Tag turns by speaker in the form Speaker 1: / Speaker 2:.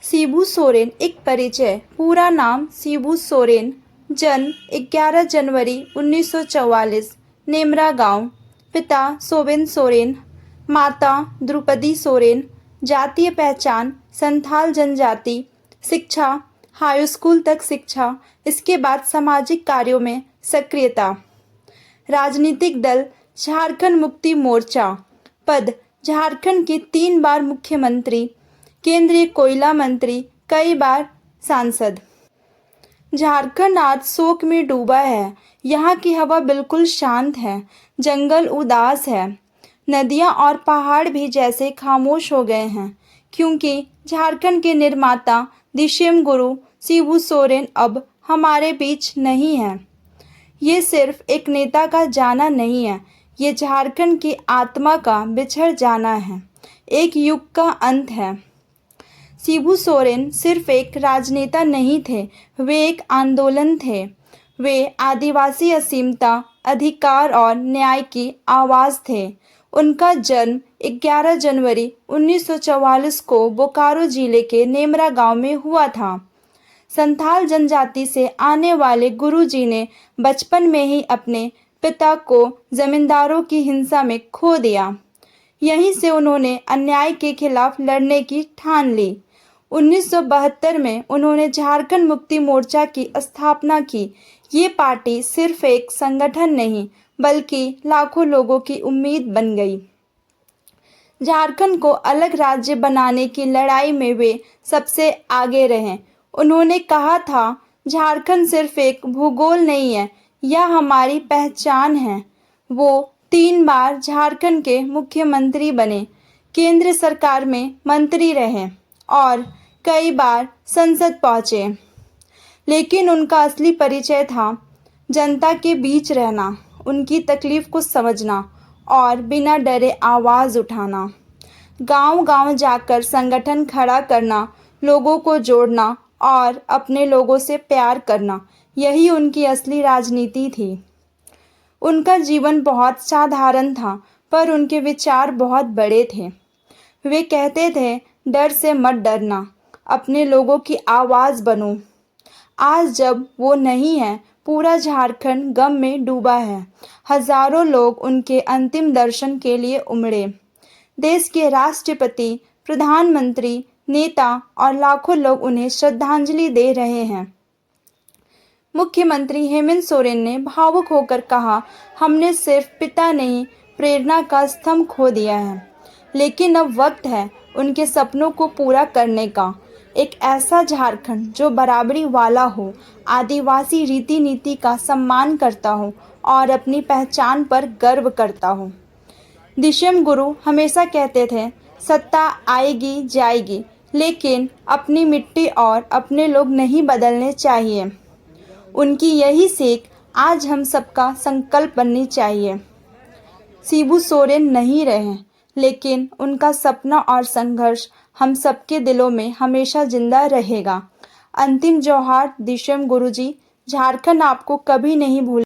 Speaker 1: शिबू सोरेन एक परिचय। पूरा नाम शिबू सोरेन, जन्म 11 जनवरी 1944, नेमरा गांव। पिता सोबिन सोरेन, माता द्रुपदी सोरेन। जातीय पहचान संथाल जनजाति। शिक्षा हाई स्कूल तक शिक्षा, इसके बाद सामाजिक कार्यों में सक्रियता। राजनीतिक दल झारखंड मुक्ति मोर्चा। पद झारखंड के 3 बार मुख्यमंत्री, केंद्रीय कोयला मंत्री, कई बार सांसद। झारखंड आज शोक में डूबा है। यहाँ की हवा बिल्कुल शांत है, जंगल उदास है, नदियाँ और पहाड़ भी जैसे खामोश हो गए हैं, क्योंकि झारखंड के निर्माता दिशेम गुरु शिबू सोरेन अब हमारे बीच नहीं है। ये सिर्फ एक नेता का जाना नहीं है, ये झारखंड की आत्मा का बिछड़ जाना है, एक युग का अंत है। शिबू सोरेन सिर्फ एक राजनेता नहीं थे, वे एक आंदोलन थे। वे आदिवासी असीमता, अधिकार और न्याय की आवाज़ थे। उनका जन्म 11 जनवरी 1944 को बोकारो जिले के नेमरा गांव में हुआ था। संथाल जनजाति से आने वाले गुरुजी ने बचपन में ही अपने पिता को जमींदारों की हिंसा में खो दिया। यहीं से उन्होंने अन्याय के खिलाफ लड़ने की ठान ली। 1972 में उन्होंने झारखंड मुक्ति मोर्चा की स्थापना की। ये पार्टी सिर्फ एक संगठन नहीं, बल्कि लाखों लोगों की उम्मीद बन गई। झारखंड को अलग राज्य बनाने की लड़ाई में वे सबसे आगे रहे। उन्होंने कहा था, झारखंड सिर्फ एक भूगोल नहीं है, यह हमारी पहचान है। वो 3 बार झारखंड के मुख्यमंत्री बने, केंद्र सरकार में मंत्री रहे और कई बार संसद पहुंचे। लेकिन उनका असली परिचय था जनता के बीच रहना, उनकी तकलीफ को समझना और बिना डरे आवाज़ उठाना। गांव-गांव जाकर संगठन खड़ा करना, लोगों को जोड़ना और अपने लोगों से प्यार करना, यही उनकी असली राजनीति थी। उनका जीवन बहुत साधारण था, पर उनके विचार बहुत बड़े थे। वे कहते थे, डर से मत डरना, अपने लोगों की आवाज़ बनो। आज जब वो नहीं है, पूरा झारखंड गम में डूबा है। हजारों लोग उनके अंतिम दर्शन के लिए उमड़े। देश के राष्ट्रपति, प्रधानमंत्री, नेता और लाखों लोग उन्हें श्रद्धांजलि दे रहे हैं। मुख्यमंत्री हेमंत सोरेन ने भावुक होकर कहा, हमने सिर्फ पिता नहीं, प्रेरणा का स्तंभ खो दिया है। लेकिन अब वक्त है उनके सपनों को पूरा करने का। एक ऐसा झारखंड जो बराबरी वाला हो, आदिवासी रीति नीति का सम्मान करता हो और अपनी पहचान पर गर्व करता हो। दिशेम गुरु हमेशा कहते थे, सत्ता आएगी जाएगी, लेकिन अपनी मिट्टी और अपने लोग नहीं बदलने चाहिए। उनकी यही सीख आज हम सबका संकल्प बननी चाहिए। शिबू सोरेन नहीं रहे, लेकिन उनका सपना और संघर्ष हम सबके दिलों में हमेशा जिंदा रहेगा। अंतिम जोहार दिशेम गुरुजी, झारखंड आपको कभी नहीं भूल